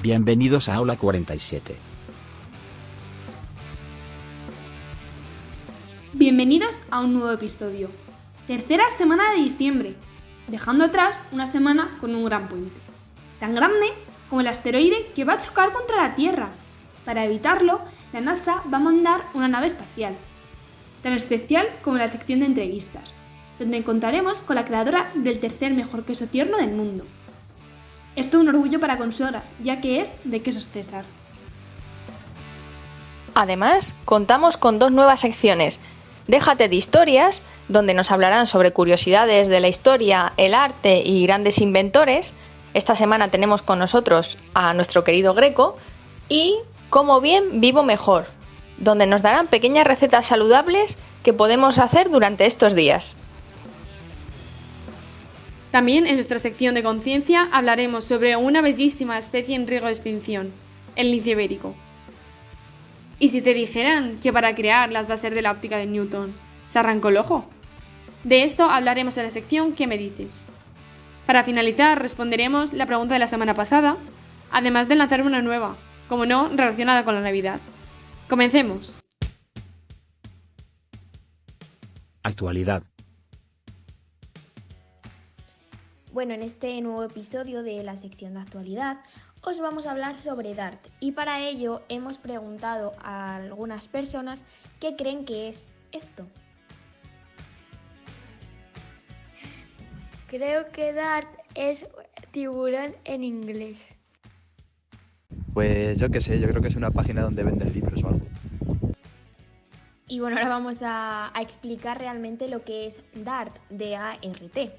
Bienvenidos a Aula 47. Bienvenidos a un nuevo episodio. Tercera semana de diciembre, dejando atrás una semana con un gran puente. Tan grande como el asteroide que va a chocar contra la Tierra. Para evitarlo, la NASA va a mandar una nave espacial. Tan especial como la sección de entrevistas, donde contaremos con la creadora del tercer mejor queso tierno del mundo. Es todo un orgullo para Consuela, ya que es de Quesos César. Además, contamos con dos nuevas secciones. Déjate de historias, donde nos hablarán sobre curiosidades de la historia, el arte y grandes inventores. Esta semana tenemos con nosotros a nuestro querido Greco. Y Como bien, vivo mejor, donde nos darán pequeñas recetas saludables que podemos hacer durante estos días. También en nuestra sección de conciencia hablaremos sobre una bellísima especie en riesgo de extinción, el lince ibérico. ¿Y si te dijeran que para crear las bases de la óptica de Newton se arrancó el ojo? De esto hablaremos en la sección ¿Qué me dices? Para finalizar responderemos la pregunta de la semana pasada, además de lanzar una nueva, como no, relacionada con la Navidad. ¡Comencemos! Actualidad. Bueno, en este nuevo episodio de la sección de actualidad os vamos a hablar sobre Dart y para ello hemos preguntado a algunas personas qué creen que es esto. Creo que Dart es tiburón en inglés. Pues yo qué sé, yo creo que es una página donde venden libros o algo. Y bueno, ahora vamos a explicar realmente lo que es Dart, D-A-R-T.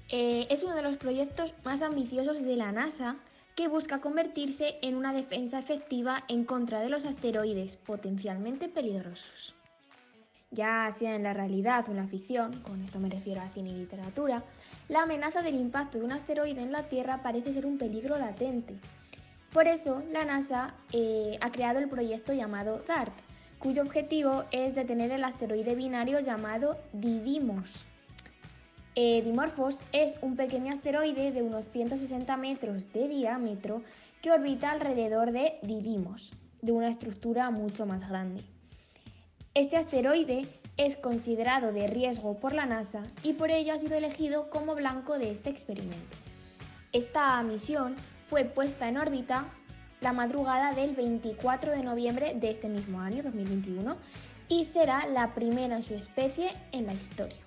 Es uno de los proyectos más ambiciosos de la NASA que busca convertirse en una defensa efectiva en contra de los asteroides potencialmente peligrosos. Ya sea en la realidad o en la ficción, con esto me refiero a cine y literatura, la amenaza del impacto de un asteroide en la Tierra parece ser un peligro latente. Por eso, la NASA ha creado el proyecto llamado DART, cuyo objetivo es detener el asteroide binario llamado Didymos. Dimorphos es un pequeño asteroide de unos 160 metros de diámetro que orbita alrededor de Didymos, de una estructura mucho más grande. Este asteroide es considerado de riesgo por la NASA y por ello ha sido elegido como blanco de este experimento. Esta misión fue puesta en órbita la madrugada del 24 de noviembre de este mismo año, 2021, y será la primera en su especie en la historia.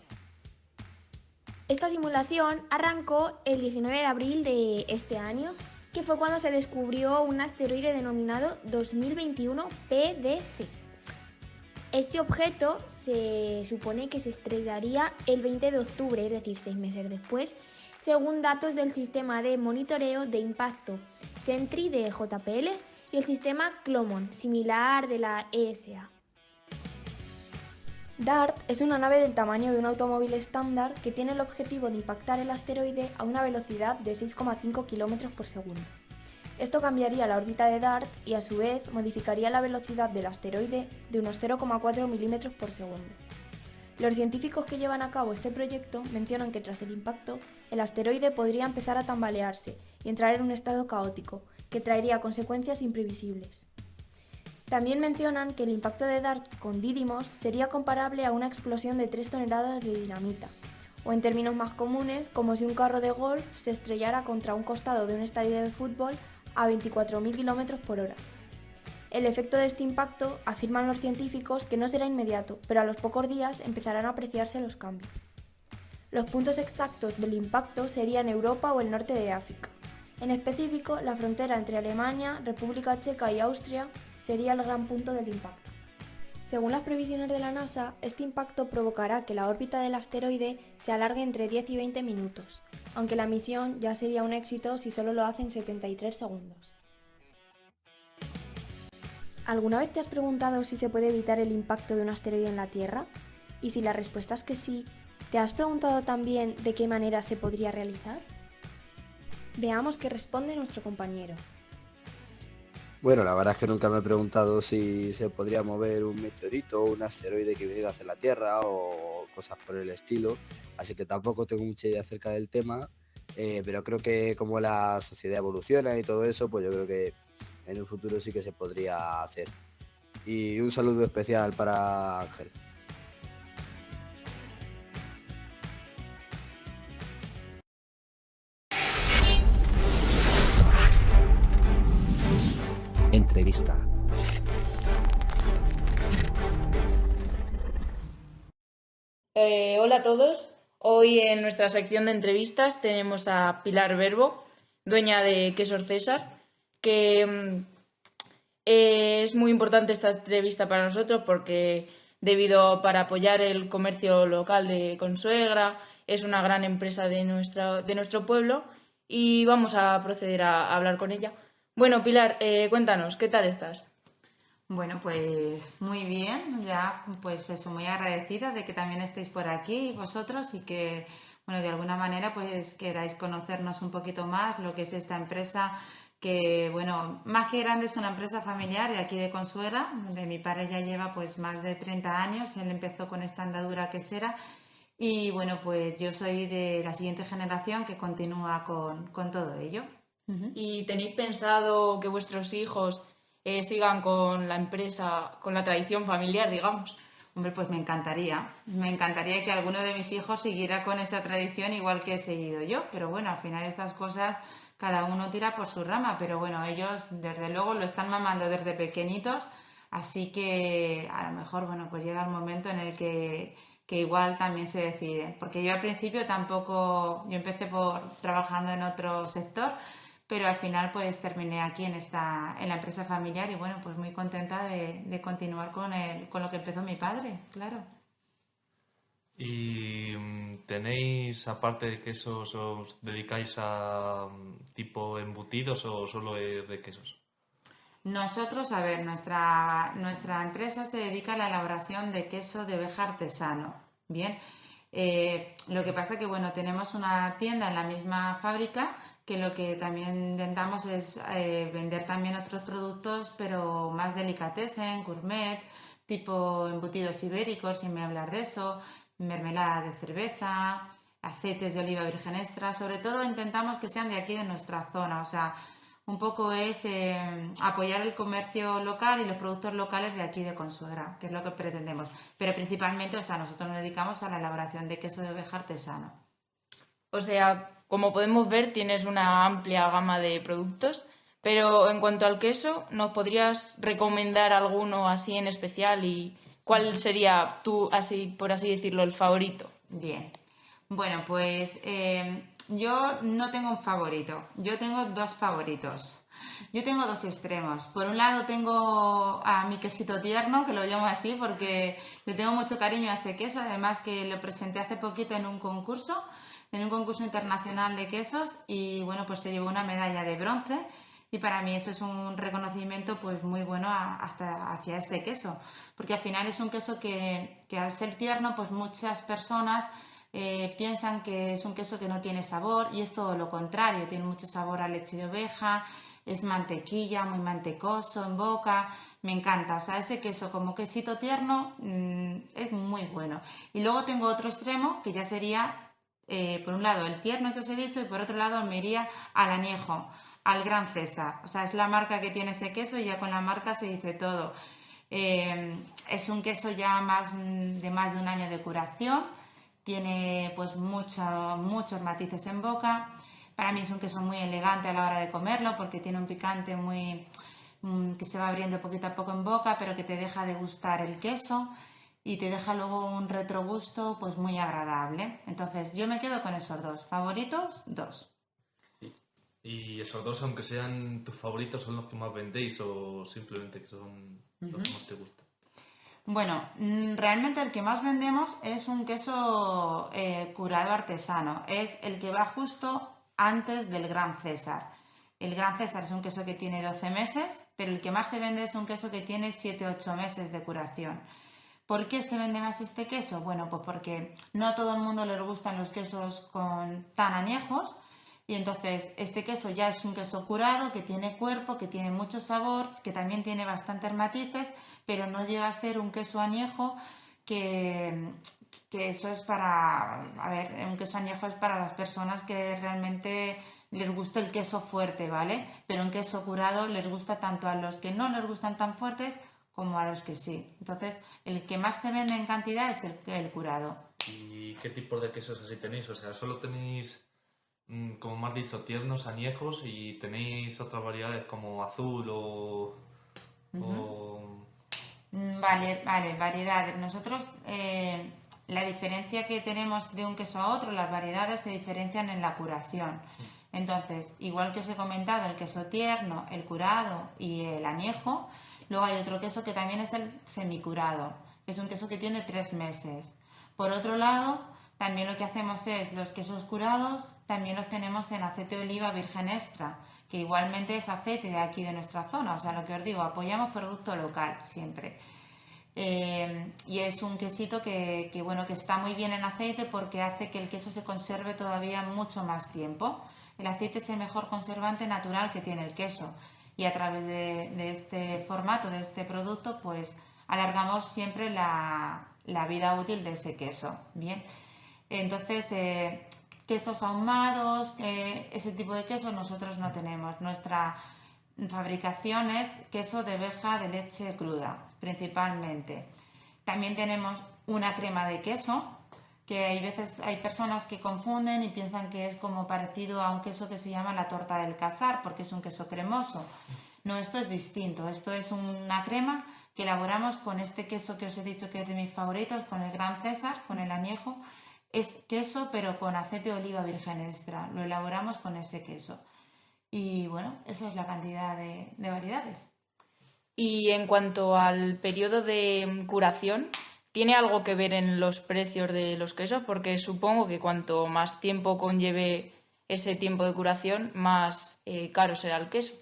Esta simulación arrancó el 19 de abril de este año, que fue cuando se descubrió un asteroide denominado 2021 PDC. Este objeto se supone que se estrellaría el 20 de octubre, es decir, 6 meses después, según datos del sistema de monitoreo de impacto Sentry de JPL y el sistema CLOMON, similar de la ESA. DART es una nave del tamaño de un automóvil estándar que tiene el objetivo de impactar el asteroide a una velocidad de 6,5 km por segundo. Esto cambiaría la órbita de DART y a su vez modificaría la velocidad del asteroide de unos 0,4 milímetros por segundo. Los científicos que llevan a cabo este proyecto mencionan que tras el impacto, el asteroide podría empezar a tambalearse y entrar en un estado caótico, que traería consecuencias imprevisibles. También mencionan que el impacto de DART con Didymos sería comparable a una explosión de 3 toneladas de dinamita, o en términos más comunes, como si un carro de golf se estrellara contra un costado de un estadio de fútbol a 24.000 km por hora. El efecto de este impacto, afirman los científicos, que no será inmediato, pero a los pocos días empezarán a apreciarse los cambios. Los puntos exactos del impacto serían Europa o el norte de África. En específico, la frontera entre Alemania, República Checa y Austria sería el gran punto del impacto. Según las previsiones de la NASA, este impacto provocará que la órbita del asteroide se alargue entre 10 y 20 minutos, aunque la misión ya sería un éxito si solo lo hace en 73 segundos. ¿Alguna vez te has preguntado si se puede evitar el impacto de un asteroide en la Tierra? Y si la respuesta es que sí, ¿te has preguntado también de qué manera se podría realizar? Veamos qué responde nuestro compañero. Bueno, la verdad es que nunca me he preguntado si se podría mover un meteorito o un asteroide que viniera hacia la Tierra o cosas por el estilo, así que tampoco tengo mucha idea acerca del tema, pero creo que como la sociedad evoluciona y todo eso, pues yo creo que en un futuro sí que se podría hacer. Y un saludo especial para Ángel. Entrevista. Hola a todos. Hoy en nuestra sección de entrevistas tenemos a Pilar Verbo, dueña de Quesos César, que es muy importante esta entrevista para nosotros porque para apoyar el comercio local de Consuegra, es una gran empresa de nuestro pueblo y vamos a proceder a hablar con ella. Bueno, Pilar, cuéntanos, ¿qué tal estás? Bueno, pues muy bien, ya pues eso, muy agradecida de que también estéis por aquí vosotros y que, bueno, de alguna manera pues queráis conocernos un poquito más lo que es esta empresa que, bueno, más que grande es una empresa familiar de aquí de Consuegra, donde mi padre ya lleva pues más de 30 años, él empezó con esta andadura quesera y, bueno, pues yo soy de la siguiente generación que continúa con todo ello. ¿Y tenéis pensado que vuestros hijos sigan con la empresa, con la tradición familiar, digamos? Hombre, pues me encantaría que alguno de mis hijos siguiera con esta tradición igual que he seguido yo, pero bueno, al final estas cosas cada uno tira por su rama, pero bueno, ellos desde luego lo están mamando desde pequeñitos, así que a lo mejor, bueno, pues llega el momento en el que igual también se deciden, porque yo al principio yo empecé trabajando en otro sector, pero al final pues terminé aquí en la empresa familiar y bueno, pues muy contenta de continuar con lo que empezó mi padre, claro. ¿Y tenéis, aparte de quesos, os dedicáis a tipo embutidos o solo de quesos? Nosotros, a ver, nuestra empresa se dedica a la elaboración de queso de oveja artesano, ¿bien? Lo que pasa que, bueno, tenemos una tienda en la misma fábrica que lo que también intentamos es vender también otros productos, pero más delicatessen, gourmet, tipo embutidos ibéricos, sin me hablar de eso, mermelada de cerveza, aceites de oliva virgen extra, sobre todo intentamos que sean de aquí de nuestra zona, o sea, un poco es apoyar el comercio local y los productos locales de aquí de Consuegra, que es lo que pretendemos. Pero principalmente, o sea, nosotros nos dedicamos a la elaboración de queso de oveja artesano. O sea, como podemos ver, tienes una amplia gama de productos, pero en cuanto al queso, ¿nos podrías recomendar alguno así en especial y cuál sería así, por así decirlo, el favorito? Bien. Bueno, pues yo no tengo un favorito, yo tengo dos favoritos. Yo tengo dos extremos. Por un lado tengo a mi quesito tierno, que lo llamo así porque le tengo mucho cariño a ese queso, además que lo presenté hace poquito en un concurso internacional de quesos y bueno, pues se llevó una medalla de bronce y para mí eso es un reconocimiento pues muy bueno hacia ese queso, porque al final es un queso que al ser tierno pues muchas personas piensan que es un queso que no tiene sabor y es todo lo contrario, tiene mucho sabor a leche de oveja, es mantequilla, muy mantecoso en boca, me encanta, o sea, ese queso como quesito tierno es muy bueno. Y luego tengo otro extremo que ya sería, por un lado el tierno que os he dicho y por otro lado me iría al añejo, al Gran César, o sea, es la marca que tiene ese queso y ya con la marca se dice todo. Es un queso ya de más de un año de curación. Tiene pues muchos matices en boca. Para mí es un queso muy elegante a la hora de comerlo porque tiene un picante que se va abriendo poquito a poco en boca, pero que te deja degustar el queso y te deja luego un retrogusto pues muy agradable. Entonces yo me quedo con esos dos. ¿Favoritos? Dos. ¿Y esos dos, aunque sean tus favoritos, son los que más vendéis o simplemente que son los que más te gustan? Bueno, realmente el que más vendemos es un queso curado artesano. Es el que va justo antes del Gran César. El Gran César es un queso que tiene 12 meses, pero el que más se vende es un queso que tiene 7-8 meses de curación. ¿Por qué se vende más este queso? Bueno, pues porque no a todo el mundo le gustan los quesos tan añejos y entonces este queso ya es un queso curado que tiene cuerpo, que tiene mucho sabor, que también tiene bastantes matices, pero no llega a ser un queso añejo que que eso es para, a ver, un queso añejo es para las personas que realmente les gusta el queso fuerte, ¿vale? Pero un queso curado les gusta tanto a los que no les gustan tan fuertes como a los que sí. Entonces, el que más se vende en cantidad es el curado. ¿Y qué tipos de quesos así tenéis? O sea, ¿solo tenéis, como me has dicho, tiernos, añejos y tenéis otras variedades como azul o... Vale, variedades. Nosotros, la diferencia que tenemos de un queso a otro, las variedades se diferencian en la curación. Entonces, igual que os he comentado, el queso tierno, el curado y el añejo, luego hay otro queso que también es el semicurado. Es un queso que tiene 3 meses. Por otro lado, también lo que hacemos es los quesos curados, también los tenemos en aceite de oliva virgen extra, que igualmente es aceite de aquí de nuestra zona. O sea, lo que os digo, apoyamos producto local siempre. Y es un quesito que está muy bien en aceite porque hace que el queso se conserve todavía mucho más tiempo. El aceite es el mejor conservante natural que tiene el queso y a través de este formato, de este producto, pues alargamos siempre la vida útil de ese queso. Bien, entonces quesos ahumados, ese tipo de quesos nosotros no tenemos. Nuestra fabricación es queso de oveja de leche cruda, principalmente. También tenemos una crema de queso, que hay personas que confunden y piensan que es como parecido a un queso que se llama la torta del casar, porque es un queso cremoso. No, esto es distinto. Esto es una crema que elaboramos con este queso que os he dicho que es de mis favoritos, con el Gran César, con el añejo. Es queso, pero con aceite de oliva virgen extra. Lo elaboramos con ese queso. Y bueno, esa es la cantidad de variedades. Y en cuanto al periodo de curación, ¿tiene algo que ver en los precios de los quesos? Porque supongo que cuanto más tiempo conlleve ese tiempo de curación, más caro será el queso.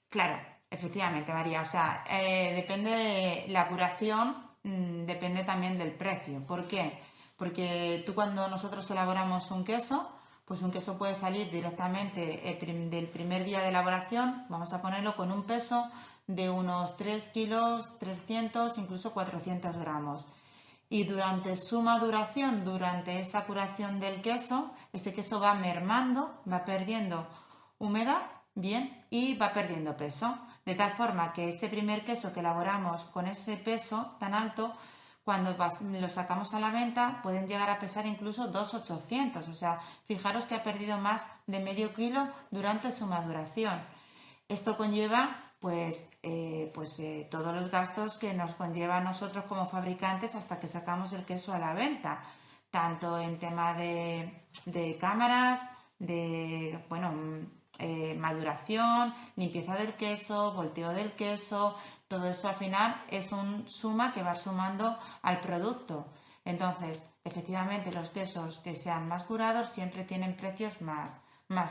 Claro, efectivamente, María. O sea, depende de la curación, depende también del precio. ¿Por qué? Porque tú cuando nosotros elaboramos un queso, pues un queso puede salir directamente del primer día de elaboración, vamos a ponerlo con un peso de unos 3 kilos, 300, incluso 400 gramos. Y durante su maduración, durante esa curación del queso, ese queso va mermando, va perdiendo humedad, bien, y va perdiendo peso. De tal forma que ese primer queso que elaboramos con ese peso tan alto, cuando lo sacamos a la venta, pueden llegar a pesar incluso 2,800. O sea, fijaros que ha perdido más de medio kilo durante su maduración. Esto conlleva todos los gastos que nos conlleva a nosotros como fabricantes hasta que sacamos el queso a la venta, tanto en tema de cámaras, maduración, limpieza del queso, volteo del queso. Todo eso al final es un suma que va sumando al producto. Entonces, efectivamente, los quesos que sean más curados siempre tienen precios más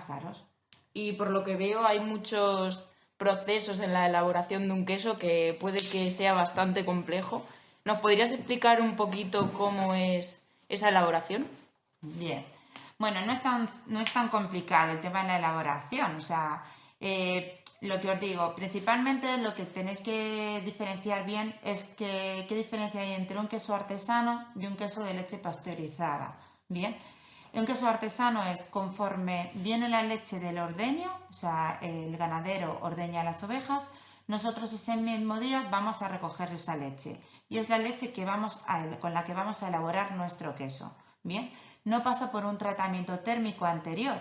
caros. Y por lo que veo hay muchos procesos en la elaboración de un queso que puede que sea bastante complejo. ¿Nos podrías explicar un poquito cómo es esa elaboración? Bien. Bueno, no es tan complicado el tema de la elaboración. O sea, lo que os digo, principalmente lo que tenéis que diferenciar bien es qué diferencia hay entre un queso artesano y un queso de leche pasteurizada. Bien. Un queso artesano es conforme viene la leche del ordeño, o sea, el ganadero ordeña las ovejas, nosotros ese mismo día vamos a recoger esa leche y es la leche con la que vamos a elaborar nuestro queso. Bien, no pasa por un tratamiento térmico anterior.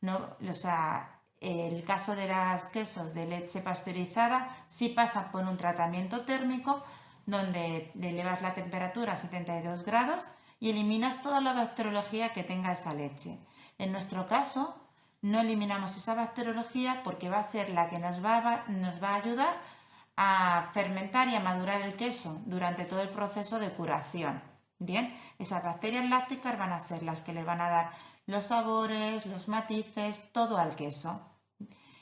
No, o sea, el caso de los quesos de leche pasteurizada sí pasa por un tratamiento térmico donde le elevas la temperatura a 72 grados y eliminas toda la bacteriología que tenga esa leche. En nuestro caso, no eliminamos esa bacteriología porque va a ser la que nos va a ayudar a fermentar y a madurar el queso durante todo el proceso de curación. Bien, esas bacterias lácticas van a ser las que le van a dar los sabores, los matices, todo al queso.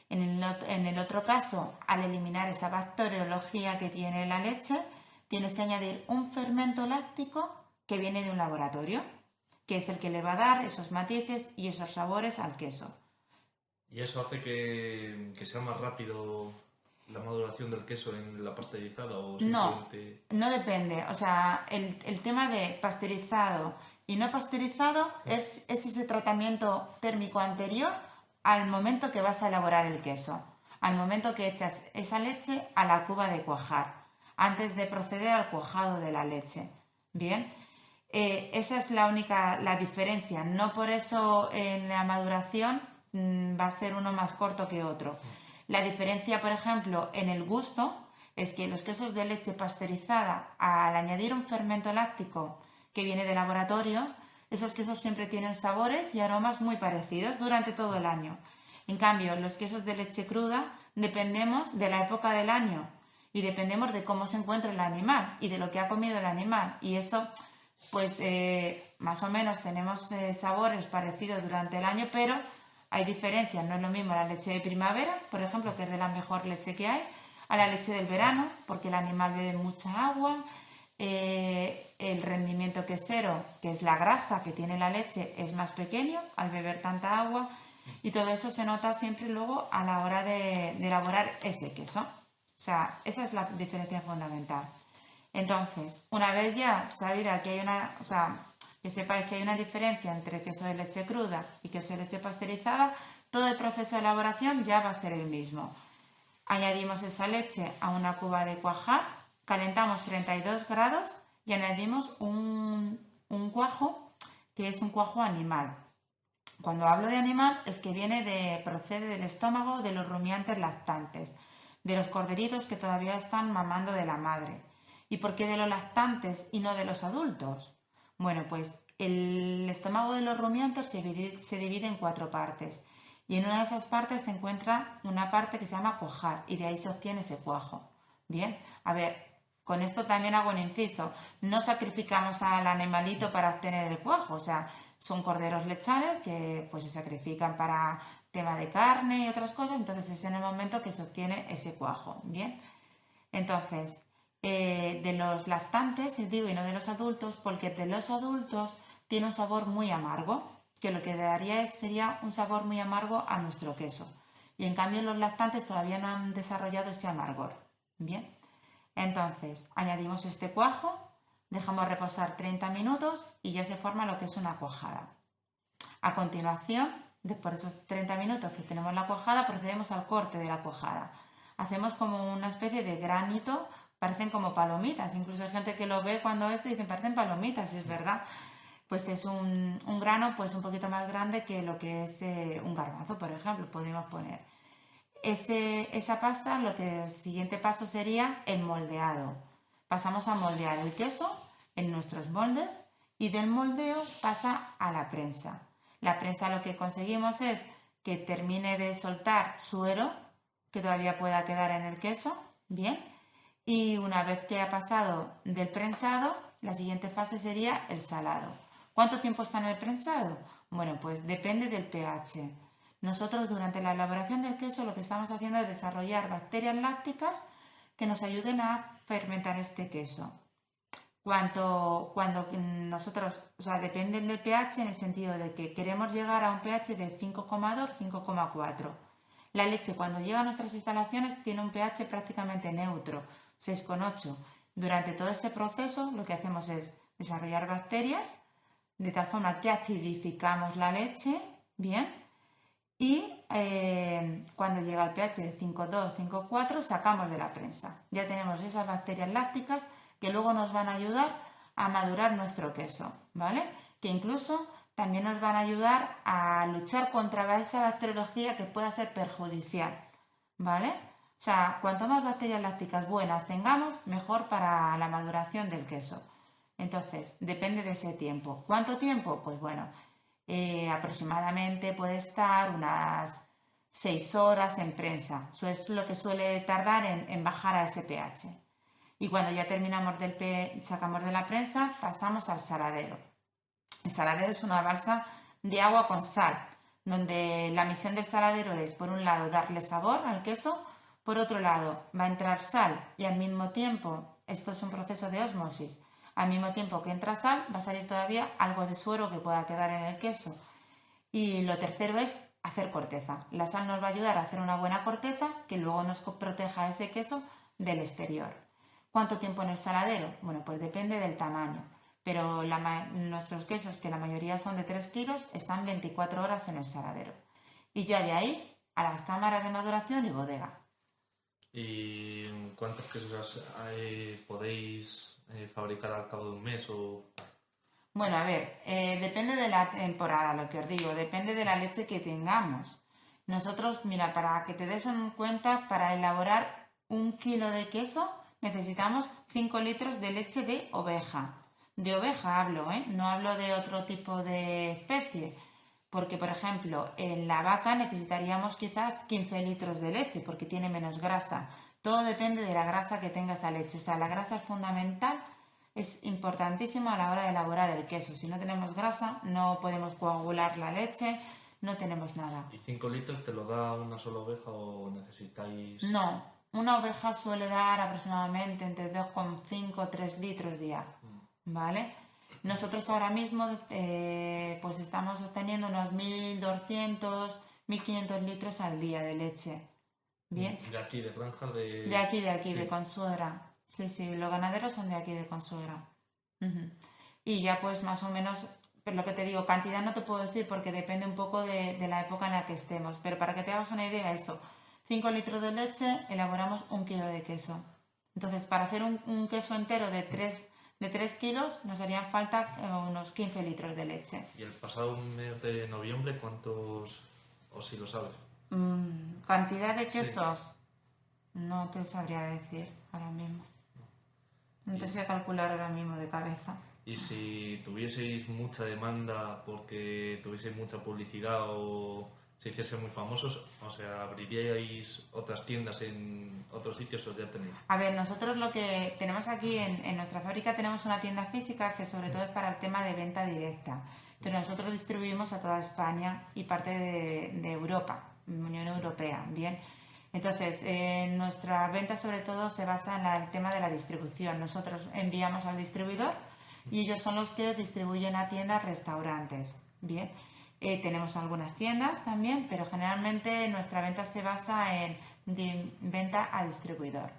En el otro caso, al eliminar esa bacteriología que tiene la leche, tienes que añadir un fermento láctico que viene de un laboratorio, que es el que le va a dar esos matices y esos sabores al queso. ¿Y eso hace que sea más rápido la maduración del queso en la pasteurizada o No, simplemente...? no depende. O sea, el tema de pasteurizado y no pasteurizado es ese tratamiento térmico anterior al momento que vas a elaborar el queso, al momento que echas esa leche a la cuba de cuajar, antes de proceder al cuajado de la leche. Bien, esa es la diferencia. No por eso en la maduración va a ser uno más corto que otro. La diferencia, por ejemplo, en el gusto es que los quesos de leche pasteurizada, al añadir un fermento láctico que viene de laboratorio, esos quesos siempre tienen sabores y aromas muy parecidos durante todo el año. En cambio, los quesos de leche cruda dependemos de la época del año y dependemos de cómo se encuentra el animal y de lo que ha comido el animal. Y eso, pues, más o menos tenemos sabores parecidos durante el año, pero hay diferencias. No es lo mismo la leche de primavera, por ejemplo, que es de la mejor leche que hay, a la leche del verano, porque el animal bebe mucha agua. El rendimiento quesero, que es la grasa que tiene la leche, es más pequeño al beber tanta agua, y todo eso se nota siempre luego a la hora de elaborar ese queso. O sea, esa es la diferencia fundamental. Entonces, una vez ya sabida que hay una, o sea, que sepáis que hay una diferencia entre queso de leche cruda y queso de leche pasteurizada, todo el proceso de elaboración ya va a ser el mismo. Añadimos esa leche a una cuba de cuajar, calentamos 32 grados y añadimos un cuajo, que es un cuajo animal. Cuando hablo de animal es que procede del estómago de los rumiantes lactantes, de los corderitos que todavía están mamando de la madre. ¿Y por qué de los lactantes y no de los adultos? Bueno, pues el estómago de los rumiantes se divide en 4 partes. Y en una de esas partes se encuentra una parte que se llama cuajar y de ahí se obtiene ese cuajo. Bien, a ver, con esto también hago un inciso. No sacrificamos al animalito para obtener el cuajo, o sea, son corderos lechanes que pues se sacrifican para tema de carne y otras cosas, entonces es en el momento que se obtiene ese cuajo. Bien, entonces, de los lactantes, digo, y no de los adultos, porque de los adultos tiene un sabor muy amargo, que lo que daría sería un sabor muy amargo a nuestro queso. Y en cambio los lactantes todavía no han desarrollado ese amargor. Bien, entonces añadimos este cuajo, dejamos reposar 30 minutos y ya se forma lo que es una cuajada. A continuación, por esos 30 minutos que tenemos la cuajada, procedemos al corte de la cuajada. Hacemos como una especie de granito, parecen como palomitas, incluso hay gente que lo ve cuando dicen parecen palomitas, y es verdad. Pues es un grano pues un poquito más grande que lo que es un garbanzo, por ejemplo, podemos poner. Esa pasta, el siguiente paso sería el moldeado. Pasamos a moldear el queso en nuestros moldes y del moldeo pasa a la prensa. La prensa lo que conseguimos es que termine de soltar suero que todavía pueda quedar en el queso, bien, y una vez que ha pasado del prensado, la siguiente fase sería el salado. ¿Cuánto tiempo está en el prensado? Bueno, pues depende del pH. Nosotros durante la elaboración del queso lo que estamos haciendo es desarrollar bacterias lácticas que nos ayuden a fermentar este queso. Cuando nosotros, o sea, dependen del pH en el sentido de que queremos llegar a un pH de 5,2, 5,4. La leche cuando llega a nuestras instalaciones tiene un pH prácticamente neutro, 6,8. Durante todo ese proceso lo que hacemos es desarrollar bacterias de tal forma que acidificamos la leche, bien, y cuando llega al pH de 5,2, 5,4 sacamos de la prensa. Ya tenemos esas bacterias lácticas que luego nos van a ayudar a madurar nuestro queso, ¿vale? Que incluso también nos van a ayudar a luchar contra esa bacteriología que pueda ser perjudicial, ¿vale? O sea, cuanto más bacterias lácticas buenas tengamos, mejor para la maduración del queso. Entonces, depende de ese tiempo. ¿Cuánto tiempo? Pues bueno, aproximadamente puede estar unas 6 horas en prensa. Eso es lo que suele tardar en bajar a ese pH. Y cuando ya terminamos sacamos de la prensa, pasamos al saladero. El saladero es una balsa de agua con sal, donde la misión del saladero es, por un lado, darle sabor al queso, por otro lado, va a entrar sal y al mismo tiempo, esto es un proceso de ósmosis, al mismo tiempo que entra sal, va a salir todavía algo de suero que pueda quedar en el queso. Y lo tercero es hacer corteza. La sal nos va a ayudar a hacer una buena corteza que luego nos proteja ese queso del exterior. ¿Cuánto tiempo en el saladero? Bueno, pues depende del tamaño, pero nuestros quesos, que la mayoría son de 3 kilos, están 24 horas en el saladero. Y ya de ahí a las cámaras de maduración y bodega. ¿Y cuántos quesos podéis fabricar al cabo de un mes? Bueno, a ver, depende de la temporada, lo que os digo, depende de la leche que tengamos. Nosotros, mira, para que te des cuenta, para elaborar 1 kilo de queso necesitamos 5 litros de leche de oveja. De oveja hablo, no hablo de otro tipo de especie. Porque, por ejemplo, en la vaca necesitaríamos quizás 15 litros de leche porque tiene menos grasa. Todo depende de la grasa que tenga esa leche. O sea, la grasa es fundamental, es importantísima a la hora de elaborar el queso. Si no tenemos grasa, no podemos coagular la leche, no tenemos nada. ¿Y 5 litros te lo da una sola oveja o necesitáis...? No, una oveja suele dar aproximadamente entre 2,5 y 3 litros día, ¿vale? Nosotros ahora mismo pues estamos obteniendo unos 1.200, 1.500 litros al día de leche. ¿Bien? De aquí, de granja de... De aquí, sí. de Consuegra. Sí, los ganaderos son de aquí, de Consuegra. Y ya pues más o menos, pero lo que te digo, cantidad no te puedo decir porque depende un poco de la época en la que estemos. Pero para que te hagas una idea, eso, 5 litros de leche, elaboramos 1 kilo de queso. Entonces, para hacer un queso entero de 3 kilos nos harían falta unos 15 litros de leche. ¿Y el pasado mes de noviembre cuántos, o si lo sabes? ¿Cantidad de quesos? Sí. No te sabría decir ahora mismo. No te sé calcular ahora mismo de cabeza. ¿Y si tuvieseis mucha demanda porque tuvieseis mucha publicidad o se hiciesen muy famosos, o sea, abriríais otras tiendas en otros sitios o ya tenéis? A ver, nosotros lo que tenemos aquí en nuestra fábrica tenemos una tienda física que sobre todo es para el tema de venta directa, pero nosotros distribuimos a toda España y parte de Europa, Unión Europea, ¿bien? Entonces, nuestra venta sobre todo se basa en el tema de la distribución. Nosotros enviamos al distribuidor y ellos son los que distribuyen a tiendas, restaurantes, ¿bien? Tenemos algunas tiendas también, pero generalmente nuestra venta se basa en venta a distribuidor.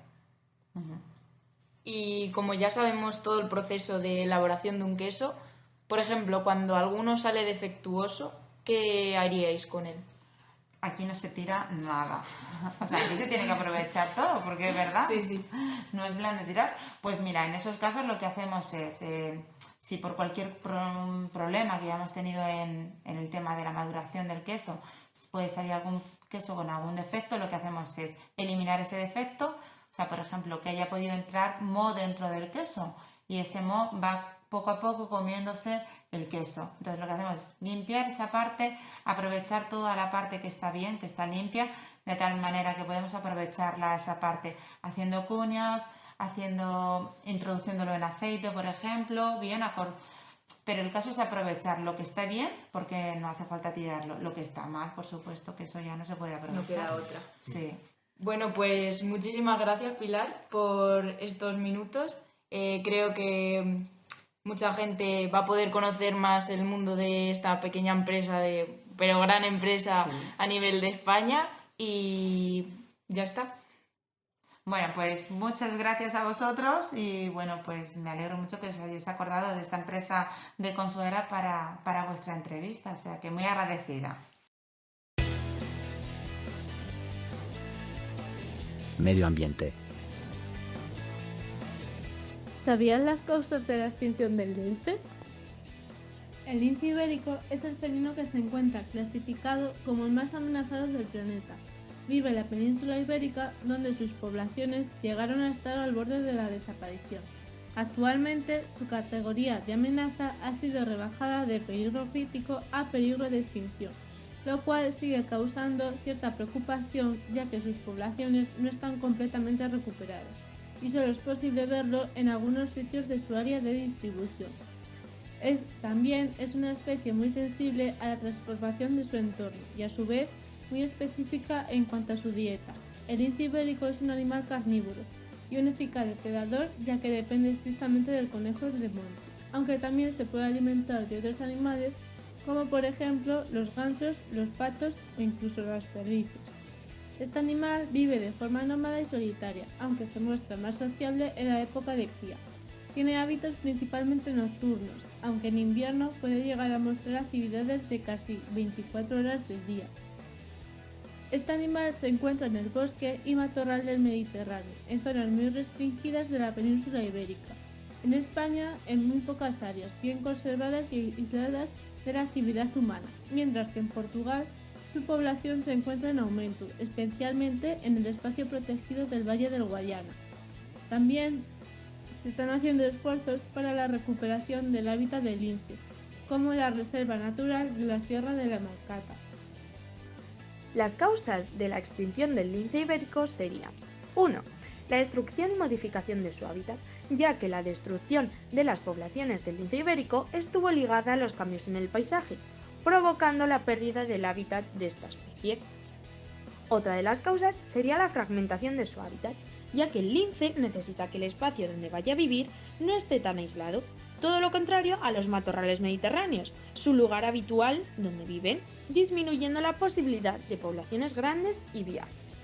Y como ya sabemos todo el proceso de elaboración de un queso, por ejemplo, cuando alguno sale defectuoso, ¿qué haríais con él? Aquí no se tira nada. O sea, aquí se tiene que aprovechar todo, porque es verdad. Sí. No es plan de tirar. Pues mira, en esos casos lo que hacemos es, si por cualquier problema que hayamos tenido en el tema de la maduración del queso, puede salir algún queso con algún defecto, lo que hacemos es eliminar ese defecto. O sea, por ejemplo, que haya podido entrar moho dentro del queso y ese moho va poco a poco comiéndose el queso. Entonces lo que hacemos es limpiar esa parte, aprovechar toda la parte que está bien, que está limpia, de tal manera que podemos aprovecharla esa parte haciendo cuñas, introduciéndolo en aceite, por ejemplo, pero el caso es aprovechar lo que está bien, porque no hace falta tirarlo. Lo que está mal, por supuesto, que eso ya no se puede aprovechar. No queda otra. Sí. Bueno, pues muchísimas gracias, Pilar, por estos minutos. Creo que mucha gente va a poder conocer más el mundo de esta pequeña empresa, pero gran empresa a nivel de España, y ya está. Bueno, pues muchas gracias a vosotros y bueno, pues me alegro mucho que os hayáis acordado de esta empresa de Consuegra para vuestra entrevista, o sea que muy agradecida. Medio ambiente. ¿Sabían las causas de la extinción del lince? El lince ibérico es el felino que se encuentra clasificado como el más amenazado del planeta. Vive en la península ibérica, donde sus poblaciones llegaron a estar al borde de la desaparición. Actualmente, su categoría de amenaza ha sido rebajada de peligro crítico a peligro de extinción, lo cual sigue causando cierta preocupación, ya que sus poblaciones no están completamente recuperadas y solo es posible verlo en algunos sitios de su área de distribución. También es una especie muy sensible a la transformación de su entorno y a su vez muy específica en cuanto a su dieta. El lince ibérico es un animal carnívoro y un eficaz depredador, ya que depende estrictamente del conejo de monte, aunque también se puede alimentar de otros animales como por ejemplo los gansos, los patos o incluso las perdices. Este animal vive de forma nómada y solitaria, aunque se muestra más sociable en la época de cría. Tiene hábitos principalmente nocturnos, aunque en invierno puede llegar a mostrar actividades de casi 24 horas del día. Este animal se encuentra en el bosque y matorral del Mediterráneo, en zonas muy restringidas de la península ibérica. En España, en muy pocas áreas, bien conservadas y aisladas de la actividad humana, mientras que en Portugal su población se encuentra en aumento, especialmente en el espacio protegido del Valle del Guadiana. También se están haciendo esfuerzos para la recuperación del hábitat del lince, como la Reserva Natural de la Sierra de la Malcata. Las causas de la extinción del lince ibérico serían: 1. La destrucción y modificación de su hábitat, ya que la destrucción de las poblaciones del lince ibérico estuvo ligada a los cambios en el paisaje, provocando la pérdida del hábitat de esta especie. Otra de las causas sería la fragmentación de su hábitat, ya que el lince necesita que el espacio donde vaya a vivir no esté tan aislado, todo lo contrario a los matorrales mediterráneos, su lugar habitual donde viven, disminuyendo la posibilidad de poblaciones grandes y viables.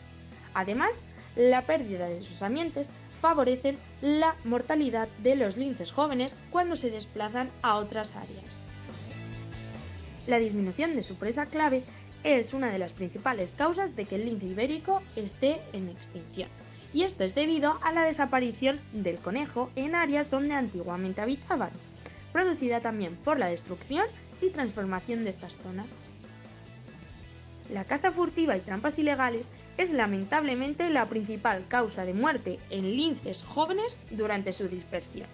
Además, la pérdida de sus ambientes favorecen la mortalidad de los linces jóvenes cuando se desplazan a otras áreas. La disminución de su presa clave es una de las principales causas de que el lince ibérico esté en extinción, y esto es debido a la desaparición del conejo en áreas donde antiguamente habitaban, producida también por la destrucción y transformación de estas zonas. La caza furtiva y trampas ilegales es lamentablemente la principal causa de muerte en linces jóvenes durante su dispersión.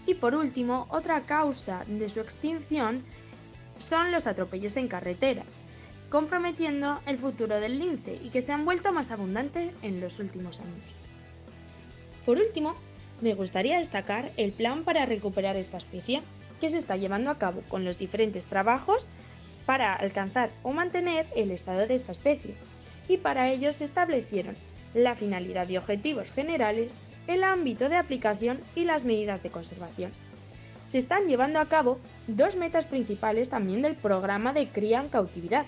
Y por último, otra causa de su extinción son los atropellos en carreteras, comprometiendo el futuro del lince y que se han vuelto más abundantes en los últimos años. Por último, me gustaría destacar el plan para recuperar esta especie, que se está llevando a cabo con los diferentes trabajos para alcanzar o mantener el estado de esta especie, y para ello se establecieron la finalidad y objetivos generales, el ámbito de aplicación y las medidas de conservación. Se están llevando a cabo dos metas principales también del programa de cría en cautividad,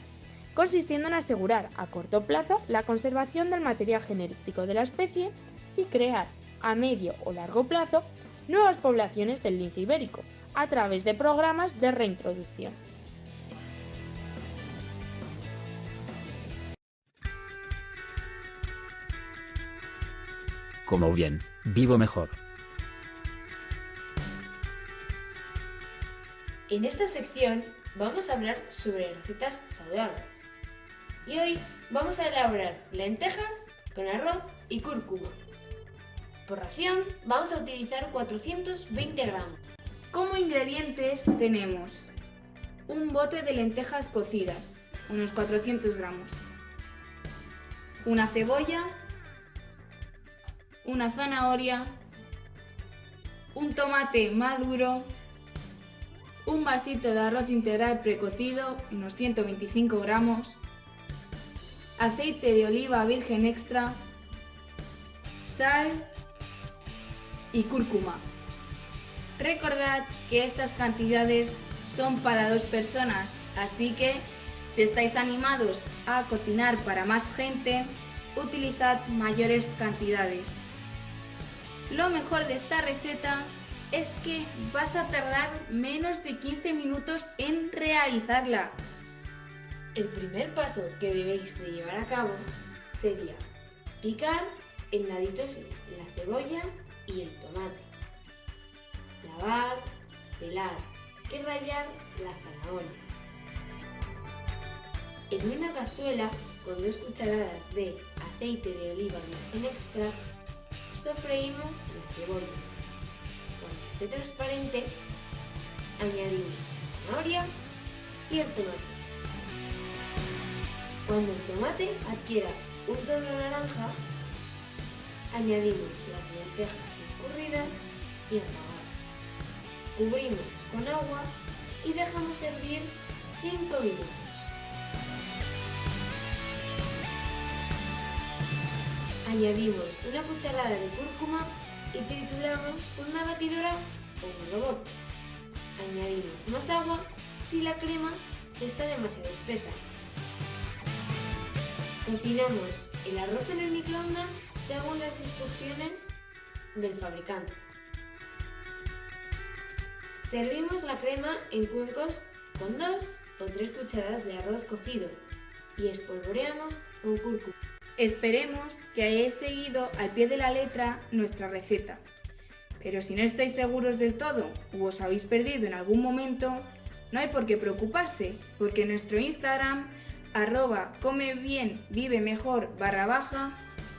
consistiendo en asegurar a corto plazo la conservación del material genético de la especie y crear a medio o largo plazo nuevas poblaciones del lince ibérico a través de programas de reintroducción. Como bien, vivo mejor. En esta sección vamos a hablar sobre recetas saludables. Y hoy vamos a elaborar lentejas con arroz y cúrcuma. Por ración vamos a utilizar 420 gramos. Como ingredientes tenemos un bote de lentejas cocidas, unos 400 gramos, una cebolla, una zanahoria, un tomate maduro, un vasito de arroz integral precocido, unos 125 gramos, aceite de oliva virgen extra, sal y cúrcuma. Recordad que estas cantidades son para 2 personas, así que si estáis animados a cocinar para más gente, utilizad mayores cantidades. Lo mejor de esta receta es que vas a tardar menos de 15 minutos en realizarla. El primer paso que debéis de llevar a cabo sería picar en daditos la cebolla y el tomate, lavar, pelar y rallar la zanahoria. En una cazuela con 2 cucharadas de aceite de oliva virgen extra, sofreímos la cebolla. Cuando esté transparente, añadimos la zanahoria y el tomate. Cuando el tomate adquiera un tono naranja, añadimos las lentejas escurridas y apagadas. Cubrimos con agua y dejamos hervir 5 minutos. Añadimos una cucharada de cúrcuma y trituramos con una batidora o un robot. Añadimos más agua si la crema está demasiado espesa. Cocinamos el arroz en el microondas según las instrucciones del fabricante. Servimos la crema en cuencos con 2 o 3 cucharadas de arroz cocido y espolvoreamos con cúrcuma. Esperemos que hayáis seguido al pie de la letra nuestra receta. Pero si no estáis seguros del todo o os habéis perdido en algún momento, no hay por qué preocuparse, porque en nuestro Instagram, @comebienvivemejor_,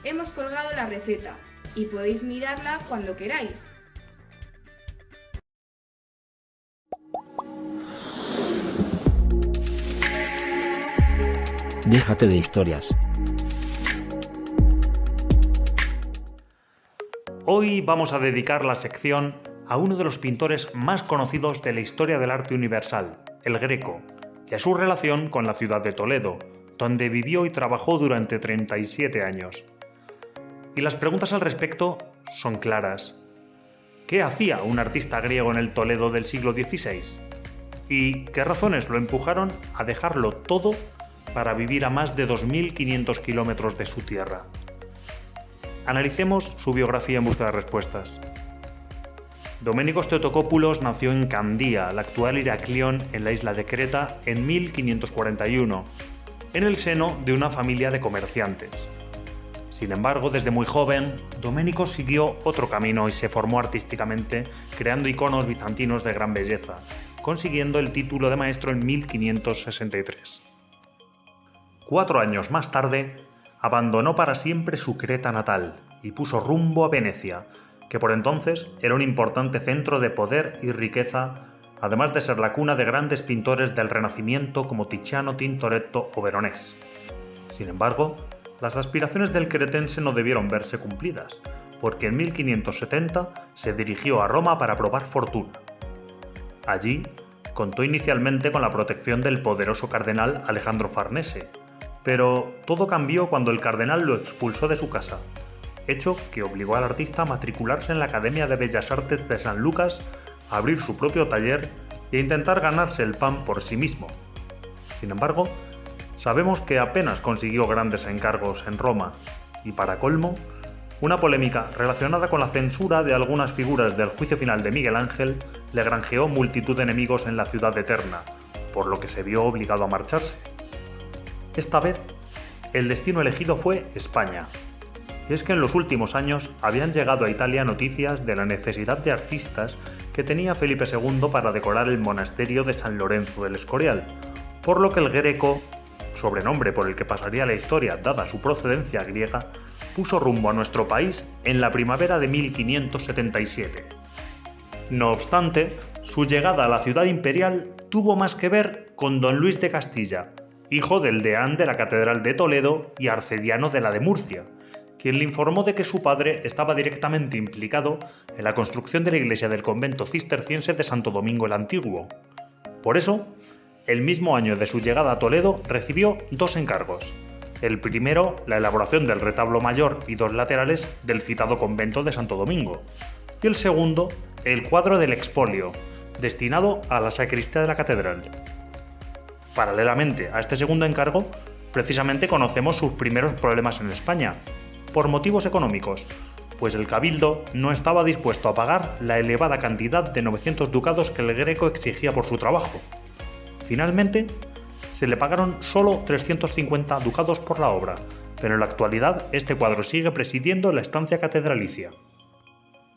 hemos colgado la receta y podéis mirarla cuando queráis. Déjate de historias. Hoy vamos a dedicar la sección a uno de los pintores más conocidos de la historia del arte universal, el Greco, y a su relación con la ciudad de Toledo, donde vivió y trabajó durante 37 años. Y las preguntas al respecto son claras. ¿Qué hacía un artista griego en el Toledo del siglo XVI? ¿Y qué razones lo empujaron a dejarlo todo para vivir a más de 2.500 kilómetros de su tierra? Analicemos su biografía en busca de respuestas. Doménicos Theotokópulos nació en Candía, la actual Heraclión, en la isla de Creta, en 1541, en el seno de una familia de comerciantes. Sin embargo, desde muy joven, Doménicos siguió otro camino y se formó artísticamente, creando iconos bizantinos de gran belleza, consiguiendo el título de maestro en 1563. 4 años más tarde, abandonó para siempre su Creta natal y puso rumbo a Venecia, que por entonces era un importante centro de poder y riqueza, además de ser la cuna de grandes pintores del Renacimiento como Tiziano, Tintoretto o Veronés. Sin embargo, las aspiraciones del cretense no debieron verse cumplidas, porque en 1570 se dirigió a Roma para probar fortuna. Allí contó inicialmente con la protección del poderoso cardenal Alejandro Farnese, pero todo cambió cuando el cardenal lo expulsó de su casa, hecho que obligó al artista a matricularse en la Academia de Bellas Artes de San Lucas, a abrir su propio taller e intentar ganarse el pan por sí mismo. Sin embargo, sabemos que apenas consiguió grandes encargos en Roma, y para colmo, una polémica relacionada con la censura de algunas figuras del juicio final de Miguel Ángel le granjeó multitud de enemigos en la ciudad eterna, por lo que se vio obligado a marcharse. Esta vez, el destino elegido fue España. Y es que en los últimos años habían llegado a Italia noticias de la necesidad de artistas que tenía Felipe II para decorar el monasterio de San Lorenzo del Escorial, por lo que el Greco, sobrenombre por el que pasaría la historia dada su procedencia griega, puso rumbo a nuestro país en la primavera de 1577. No obstante, su llegada a la ciudad imperial tuvo más que ver con don Luis de Castilla, hijo del deán de la Catedral de Toledo y arcediano de la de Murcia, quien le informó de que su padre estaba directamente implicado en la construcción de la iglesia del convento cisterciense de Santo Domingo el Antiguo. Por eso, el mismo año de su llegada a Toledo recibió 2 encargos. El primero, la elaboración del retablo mayor y 2 laterales del citado convento de Santo Domingo, y el segundo, el cuadro del expolio, destinado a la sacristía de la catedral. Paralelamente a este segundo encargo, precisamente conocemos sus primeros problemas en España, por motivos económicos, pues el cabildo no estaba dispuesto a pagar la elevada cantidad de 900 ducados que el Greco exigía por su trabajo. Finalmente, se le pagaron solo 350 ducados por la obra, pero en la actualidad este cuadro sigue presidiendo la estancia catedralicia.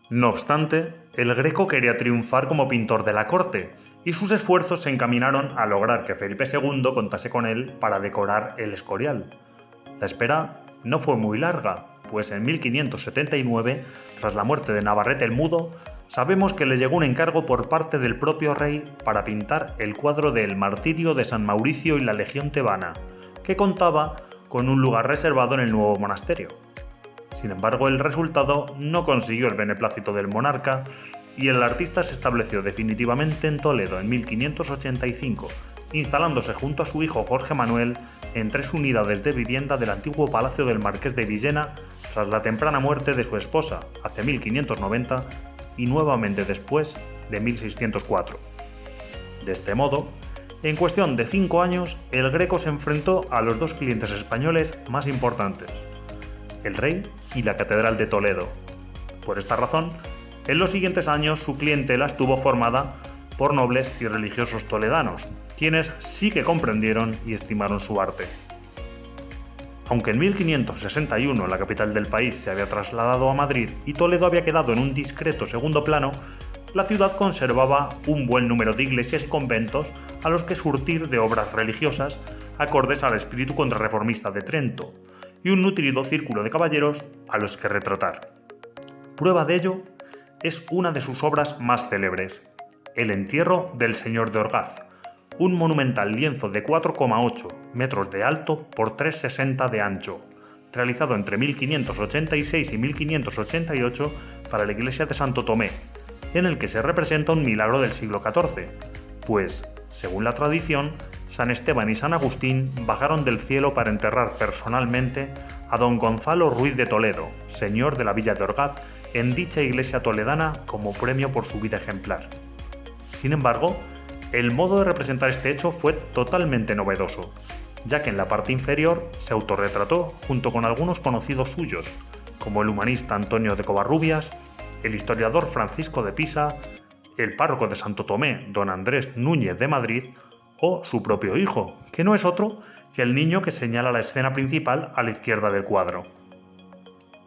No obstante, el Greco quería triunfar como pintor de la corte, y sus esfuerzos se encaminaron a lograr que Felipe II contase con él para decorar el Escorial. La espera no fue muy larga, pues en 1579, tras la muerte de Navarrete el Mudo, sabemos que le llegó un encargo por parte del propio rey para pintar el cuadro del Martirio de San Mauricio y la Legión Tebana, que contaba con un lugar reservado en el nuevo monasterio. Sin embargo, el resultado no consiguió el beneplácito del monarca y el artista se estableció definitivamente en Toledo en 1585, instalándose junto a su hijo Jorge Manuel en 3 unidades de vivienda del antiguo palacio del Marqués de Villena tras la temprana muerte de su esposa, hacia 1590, y nuevamente después de 1604. De este modo, En cuestión de 5 años, el Greco se enfrentó a los dos clientes españoles más importantes, el rey y la Catedral de Toledo. Por esta razón, en los siguientes años su clientela estuvo formada por nobles y religiosos toledanos, quienes sí que comprendieron y estimaron su arte. Aunque en 1561 la capital del país se había trasladado a Madrid y Toledo había quedado en un discreto segundo plano, la ciudad conservaba un buen número de iglesias y conventos a los que surtir de obras religiosas acordes al espíritu contrarreformista de Trento, y un nutrido círculo de caballeros a los que retratar. Prueba de ello es una de sus obras más célebres, El entierro del señor de Orgaz, un monumental lienzo de 4,8 metros de alto por 3,60 de ancho, realizado entre 1586 y 1588 para la iglesia de Santo Tomé, en el que se representa un milagro del siglo XIV, pues, según la tradición, San Esteban y San Agustín bajaron del cielo para enterrar personalmente a don Gonzalo Ruiz de Toledo, señor de la villa de Orgaz, en dicha iglesia toledana como premio por su vida ejemplar. Sin embargo, el modo de representar este hecho fue totalmente novedoso, ya que en la parte inferior se autorretrató junto con algunos conocidos suyos, como el humanista Antonio de Covarrubias, el historiador Francisco de Pisa, el párroco de Santo Tomé, don Andrés Núñez de Madrid, o su propio hijo, que no es otro que el niño que señala la escena principal a la izquierda del cuadro.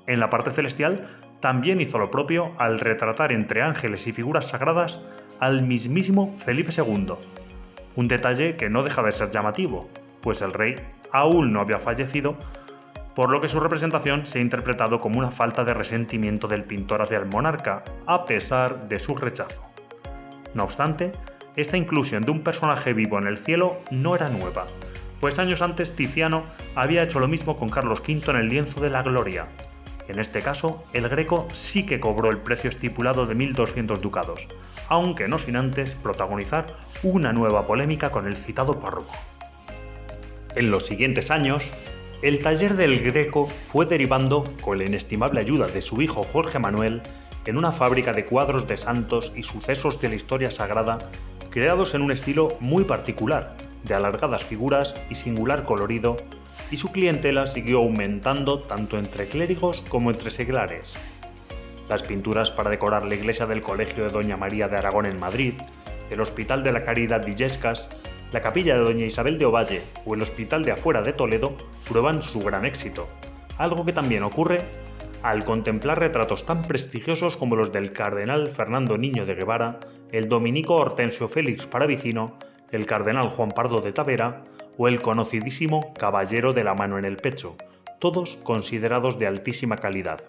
En la parte celestial también hizo lo propio al retratar entre ángeles y figuras sagradas al mismísimo Felipe II, un detalle que no deja de ser llamativo, pues el rey aún no había fallecido, por lo que su representación se ha interpretado como una falta de resentimiento del pintor hacia el monarca, a pesar de su rechazo. No obstante, esta inclusión de un personaje vivo en el cielo no era nueva, pues años antes Tiziano había hecho lo mismo con Carlos V en el lienzo de la Gloria. En este caso, el Greco sí que cobró el precio estipulado de 1.200 ducados, aunque no sin antes protagonizar una nueva polémica con el citado párroco. En los siguientes años, el taller del Greco fue derivando, con la inestimable ayuda de su hijo Jorge Manuel, en una fábrica de cuadros de santos y sucesos de la historia sagrada, creados en un estilo muy particular, de alargadas figuras y singular colorido, y su clientela siguió aumentando tanto entre clérigos como entre seglares. Las pinturas para decorar la iglesia del Colegio de Doña María de Aragón en Madrid, el Hospital de la Caridad de Illescas, la capilla de Doña Isabel de Ovalle o el Hospital de Afuera de Toledo prueban su gran éxito, algo que también ocurre al contemplar retratos tan prestigiosos como los del cardenal Fernando Niño de Guevara, el dominico Hortensio Félix Paravicino, el cardenal Juan Pardo de Tavera o el conocidísimo Caballero de la Mano en el Pecho, todos considerados de altísima calidad.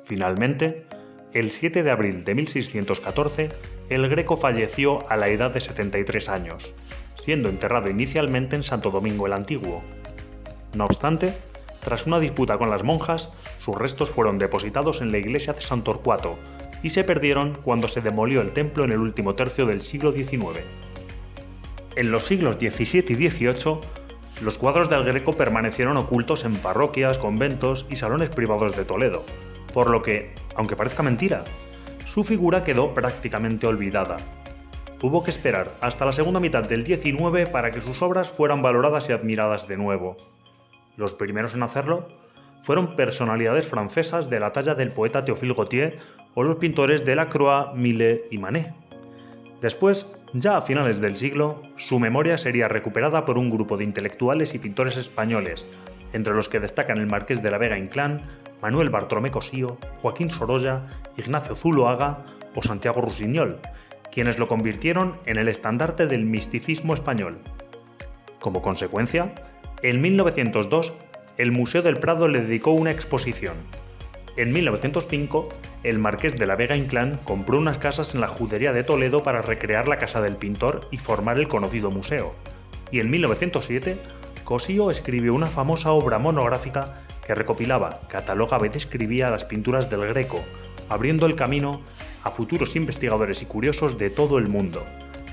Finalmente, el 7 de abril de 1614, el Greco falleció a la edad de 73 años, siendo enterrado inicialmente en Santo Domingo el Antiguo. No obstante, tras una disputa con las monjas, sus restos fueron depositados en la iglesia de San Torcuato y se perdieron cuando se demolió el templo en el último tercio del siglo XIX. En los siglos XVII y XVIII, los cuadros del Greco permanecieron ocultos en parroquias, conventos y salones privados de Toledo, por lo que, aunque parezca mentira, su figura quedó prácticamente olvidada. Hubo que esperar hasta la segunda mitad del XIX para que sus obras fueran valoradas y admiradas de nuevo. Los primeros en hacerlo fueron personalidades francesas de la talla del poeta Théophile Gautier o los pintores Delacroix, Millet y Manet. Después, ya a finales del siglo, su memoria sería recuperada por un grupo de intelectuales y pintores españoles, entre los que destacan el Marqués de la Vega Inclán, Manuel Bartolomé Cosío, Joaquín Sorolla, Ignacio Zuloaga o Santiago Rusiñol, quienes lo convirtieron en el estandarte del misticismo español. Como consecuencia, en 1902, el Museo del Prado le dedicó una exposición. En 1905, el Marqués de la Vega Inclán compró unas casas en la Judería de Toledo para recrear la casa del pintor y formar el conocido museo. Y en 1907, Cosío escribió una famosa obra monográfica que recopilaba, catalogaba y describía las pinturas del Greco, abriendo el camino a futuros investigadores y curiosos de todo el mundo,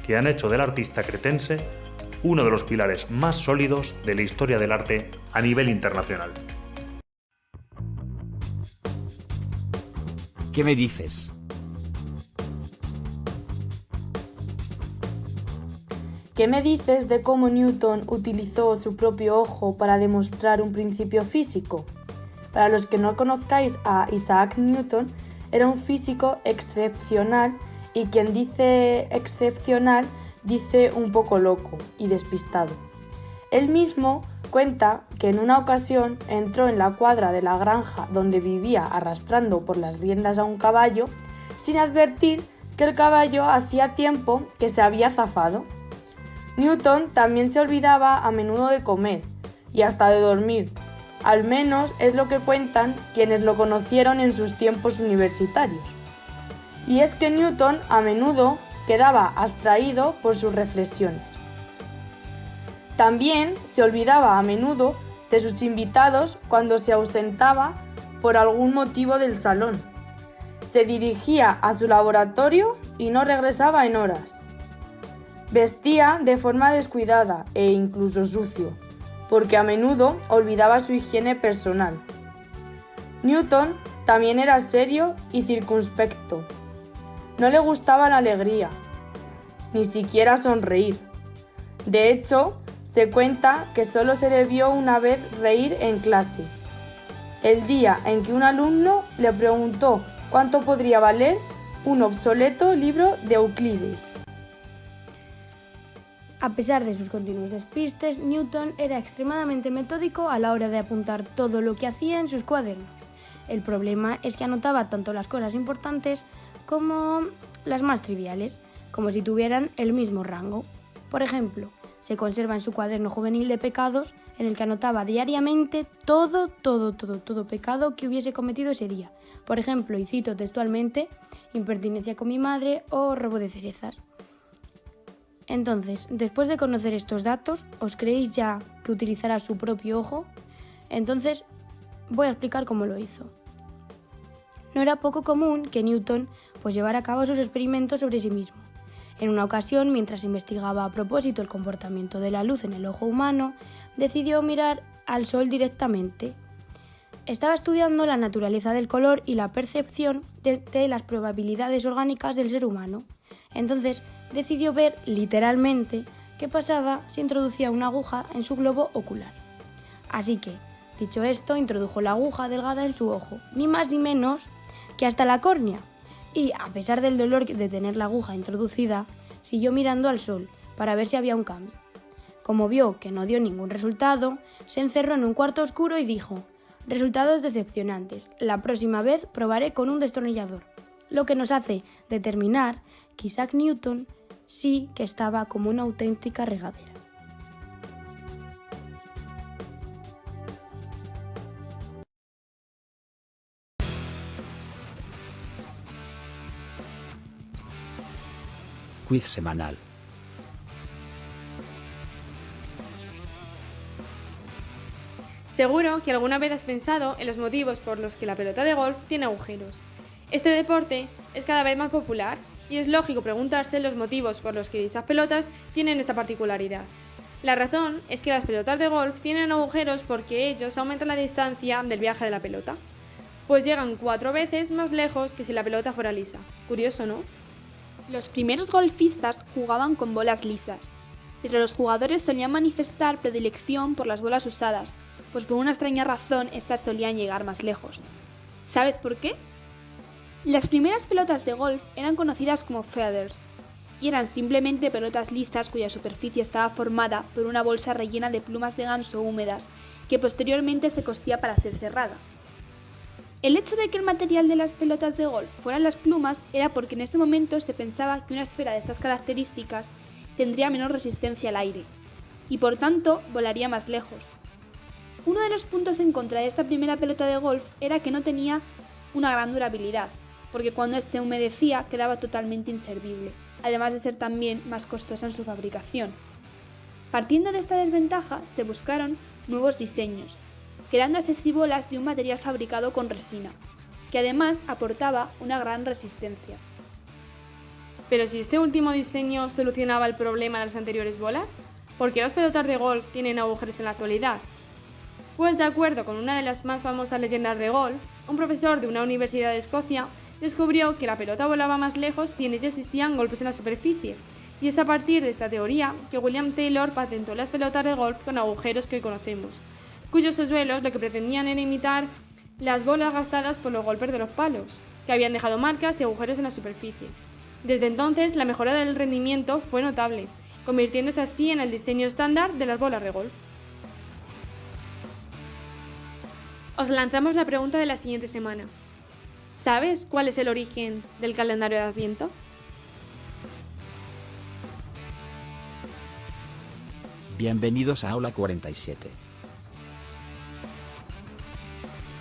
que han hecho del artista cretense uno de los pilares más sólidos de la historia del arte a nivel internacional. ¿Qué me dices? ¿Qué me dices de cómo Newton utilizó su propio ojo para demostrar un principio físico? Para los que no conozcáis a Isaac Newton, era un físico excepcional, y quien dice excepcional dice un poco loco y despistado. Él mismo cuenta que en una ocasión entró en la cuadra de la granja donde vivía arrastrando por las riendas a un caballo, sin advertir que el caballo hacía tiempo que se había zafado. Newton también se olvidaba a menudo de comer y hasta de dormir, al menos es lo que cuentan quienes lo conocieron en sus tiempos universitarios. Y es que Newton a menudo quedaba abstraído por sus reflexiones. También se olvidaba a menudo de sus invitados cuando se ausentaba por algún motivo del salón. Se dirigía a su laboratorio y no regresaba en horas. Vestía de forma descuidada e incluso sucio, porque a menudo olvidaba su higiene personal. Newton también era serio y circunspecto. No le gustaba la alegría, ni siquiera sonreír. De hecho, se cuenta que solo se le vio una vez reír en clase, el día en que un alumno le preguntó cuánto podría valer un obsoleto libro de Euclides. A pesar de sus continuos despistes, Newton era extremadamente metódico a la hora de apuntar todo lo que hacía en sus cuadernos. El problema es que anotaba tanto las cosas importantes como las más triviales, como si tuvieran el mismo rango. Por ejemplo, se conserva en su cuaderno juvenil de pecados, en el que anotaba diariamente todo pecado que hubiese cometido ese día. Por ejemplo, y cito textualmente, impertinencia con mi madre o robo de cerezas. Entonces, después de conocer estos datos, ¿os creéis ya que utilizará su propio ojo? Entonces, voy a explicar cómo lo hizo. No era poco común que Newton llevara a cabo sus experimentos sobre sí mismo. En una ocasión, mientras investigaba a propósito el comportamiento de la luz en el ojo humano, decidió mirar al sol directamente. Estaba estudiando la naturaleza del color y la percepción de las probabilidades orgánicas del ser humano. Entonces, decidió ver literalmente qué pasaba si introducía una aguja en su globo ocular. Así que, dicho esto, introdujo la aguja delgada en su ojo, ni más ni menos que hasta la córnea. Y, a pesar del dolor de tener la aguja introducida, siguió mirando al sol para ver si había un cambio. Como vio que no dio ningún resultado, se encerró en un cuarto oscuro y dijo: «Resultados decepcionantes. La próxima vez probaré con un destornillador». Lo que nos hace determinar que Isaac Newton sí que estaba como una auténtica regadera. Quiz semanal. Seguro que alguna vez has pensado en los motivos por los que la pelota de golf tiene agujeros. Este deporte es cada vez más popular y es lógico preguntarse los motivos por los que dichas pelotas tienen esta particularidad. La razón es que las pelotas de golf tienen agujeros porque ellos aumentan la distancia del viaje de la pelota, pues llegan 4 veces más lejos que si la pelota fuera lisa. Curioso, ¿no? Los primeros golfistas jugaban con bolas lisas, pero los jugadores solían manifestar predilección por las bolas usadas, pues por una extraña razón estas solían llegar más lejos. ¿Sabes por qué? Las primeras pelotas de golf eran conocidas como feathers, y eran simplemente pelotas lisas cuya superficie estaba formada por una bolsa rellena de plumas de ganso húmedas, que posteriormente se cosía para ser cerrada. El hecho de que el material de las pelotas de golf fueran las plumas era porque en ese momento se pensaba que una esfera de estas características tendría menor resistencia al aire, y por tanto volaría más lejos. Uno de los puntos en contra de esta primera pelota de golf era que no tenía una gran durabilidad, porque cuando se humedecía quedaba totalmente inservible, además de ser también más costosa en su fabricación. Partiendo de esta desventaja, se buscaron nuevos diseños, creando así bolas de un material fabricado con resina, que además aportaba una gran resistencia. Pero si este último diseño solucionaba el problema de las anteriores bolas, ¿por qué las pelotas de golf tienen agujeros en la actualidad? Pues de acuerdo con una de las más famosas leyendas de golf, un profesor de una universidad de Escocia descubrió que la pelota volaba más lejos si en ella existían golpes en la superficie, y es a partir de esta teoría que William Taylor patentó las pelotas de golf con agujeros que hoy conocemos, cuyos suelos lo que pretendían era imitar las bolas gastadas por los golpes de los palos, que habían dejado marcas y agujeros en la superficie. Desde entonces, la mejora del rendimiento fue notable, convirtiéndose así en el diseño estándar de las bolas de golf. Os lanzamos la pregunta de la siguiente semana. ¿Sabes cuál es el origen del calendario de Adviento? Bienvenidos a Aula 47.